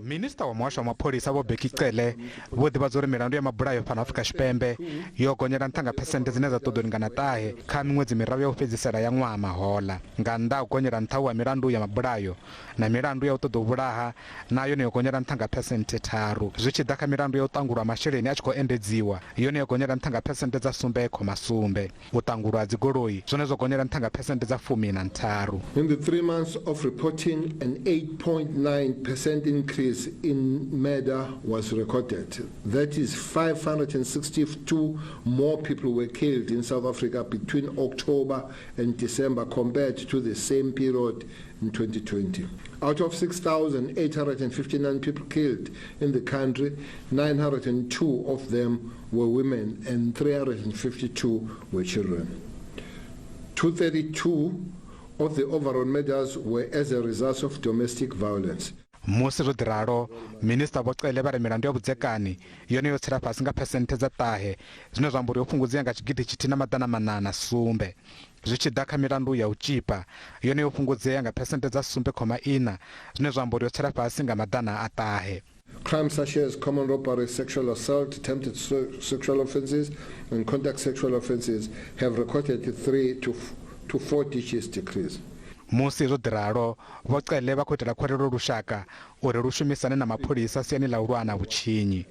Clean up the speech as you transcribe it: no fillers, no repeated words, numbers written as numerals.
Minista wa muhasho wa mapholisa Vhugevhenga vho ḓivha uri milandu ya mabulayo fhano Afrika Tshipembe yo gonyela ntha nga phesenthe dzine dza ṱoḓwa lingana tahe kha miṅwedzi miraru ya u fhedzisela ya ṅwaha mahola. Nga nnḓa ha u gonyela ntha wa milandu ya mabulayo na milandu ya u ṱoḓa u vhulaha nayo yo gonyela ntha nga phesenthe 3. Zwi tshi ḓa kha milandu ya u ṱangulwa masheleni a tshi khou endedziwa yone yo gonyela ntha nga phesenthe dza sumbe khoma sumbe. U ṱangulwa dzigoloi zwone zwo gonyela ntha nga phesenthe dza 13. In the 3 months of reporting, an 8.9% increase in murder was recorded. That is 562 more people were killed in South Africa between October and December compared to the same period in 2020. Out of 6,859 people killed in the country, 902 of them were women and 352 were children. 232 of the overall murders were as a result of domestic violence. Musi zwo ḓiralo, Minista Vhugevhenga vha ri milandu ya vhudzekani yone yo tsela fhasi nga phesenthe dza tahe, zwine zwa amba uri yo fhungudzea nga tshigidi tshithihi na maḓana maṋana sumbe. Zwi tshi ḓa kha milandu ya u tshipa yone yo fhungudzea nga phesenthe dza sumbe khoma ina, zwine zwa amba uri yo tsela fhasi nga maḓana a tahe. Crimes such as common robbery, sexual assault, attempted sexual offences and contact sexual offences have recorded 3 to 4 digits decrease. Musi zwo ḓiralo, Vhugevhenga vha khou itela khwarelo lushaka uri lu shumisane na mapholisa siani ḽa u lwa na vhutshinyi.